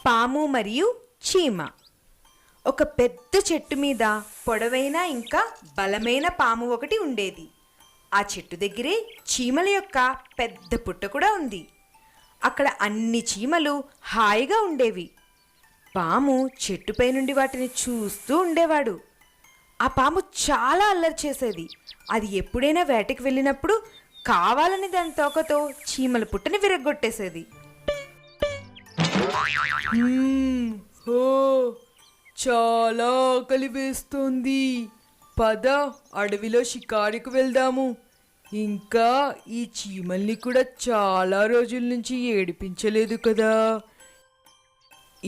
పాము మరియు చీమ. ఒక పెద్ద చెట్టు మీద పొడవైన ఇంకా బలమైన పాము ఒకటి ఉండేది. ఆ చెట్టు దగ్గరే చీమల యొక్క పెద్ద పుట్ట కూడా ఉంది. అక్కడ అన్ని చీమలు హాయిగా ఉండేవి. పాము చెట్టుపై నుండి వాటిని చూస్తూ ఉండేవాడు. ఆ పాము చాలా అల్లరి చేసేది. అది ఎప్పుడైనా వేటకి వెళ్ళినప్పుడు కావాలని దాని తోకతో చీమల పుట్టని విరగ్గొట్టేసేది. చాలా ఆకలి వేస్తోంది, పద అడవిలో షికారుకు వెళ్దాము. ఇంకా ఈ చీమల్ని కూడా చాలా రోజుల నుంచి ఏడిపించలేదు కదా,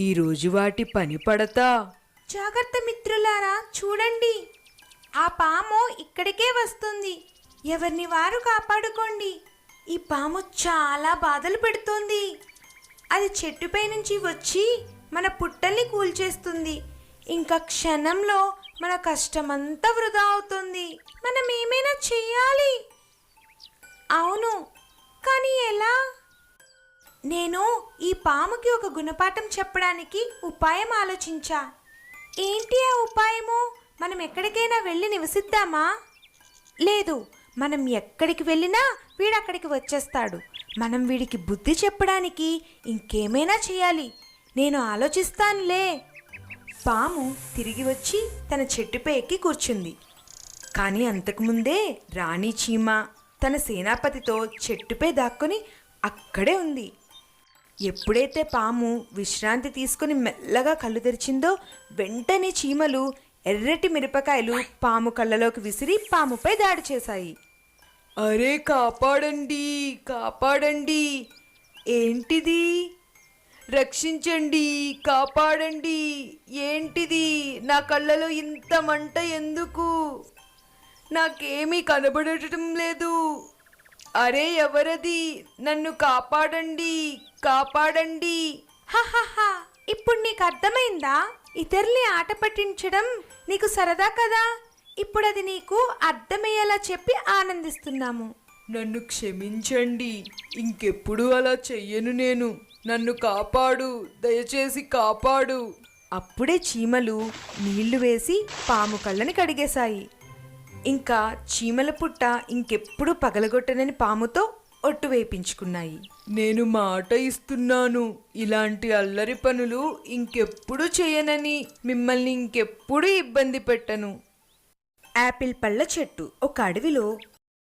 ఈరోజు వాటి పని పడతా. జాగ్రత్త మిత్రులారా, చూడండి, ఆ పాము ఇక్కడికే వస్తుంది. ఎవరిని వారు కాపాడుకోండి. ఈ పాము చాలా బాధలు పెడుతోంది. అది చెట్టుపై నుంచి వచ్చి మన పుట్టల్ని కూల్చేస్తుంది. ఇంకా క్షణంలో మన కష్టమంతా వృధా అవుతుంది. మనం ఏమైనా చెయ్యాలి. అవును, కానీ ఎలా? నేను ఈ పాముకి ఒక గుణపాఠం చెప్పడానికి ఉపాయం ఆలోచించా. ఏంటి ఆ ఉపాయము? మనం ఎక్కడికైనా వెళ్ళి నివసిద్దామా? లేదు, మనం ఎక్కడికి వెళ్ళినా వీడు అక్కడికి వచ్చేస్తాడు. మనం వీడికి బుద్ధి చెప్పడానికి ఇంకేమైనా చేయాలి. నేను ఆలోచిస్తానులే. పాము తిరిగి వచ్చి తన చెట్టుపై ఎక్కి కూర్చుంది. కానీ అంతకుముందే రాణి చీమ తన సేనాపతితో చెట్టుపై దాక్కుని అక్కడే ఉంది. ఎప్పుడైతే పాము విశ్రాంతి తీసుకుని మెల్లగా కళ్ళు తెరిచిందో వెంటనే చీమలు ఎర్రటి మిరపకాయలు పాము కళ్ళలోకి విసిరి పాముపై దాడి చేశాయి. అరే కాపాడండి, కాపాడండి! ఏంటిది? రక్షించండి, కాపాడండి! ఏంటిది? నా కళ్ళలో ఇంత మంట ఎందుకు? నాకేమీ కనబడటం లేదు. అరే ఎవరది? నన్ను కాపాడండి, కాపాడండి! హహహా, ఇప్పుడు నీకు అర్థమైందా? ఇతరుల్ని ఆట పట్టించడం నీకు సరదా కదా. ఇప్పుడు అది నీకు అర్థమయ్యేలా చెప్పి ఆనందిస్తున్నాము. నన్ను క్షమించండి, ఇంకెప్పుడు అలా చెయ్యను నేను. నన్ను కాపాడు, దయచేసి కాపాడు. అప్పుడే చీమలు నీళ్లు వేసి పాము కళ్ళని కడిగేశాయి. ఇంకా చీమల పుట్ట ఇంకెప్పుడు పగలగొట్టనని పాముతో ఒట్టు వేయించుకున్నాయి. నేను మాట ఇస్తున్నాను, ఇలాంటి అల్లరి పనులు ఇంకెప్పుడు చేయనని. మిమ్మల్ని ఇంకెప్పుడు ఇబ్బంది పెట్టను. యాపిల్ పళ్ళ చెట్టు. ఒక అడవిలో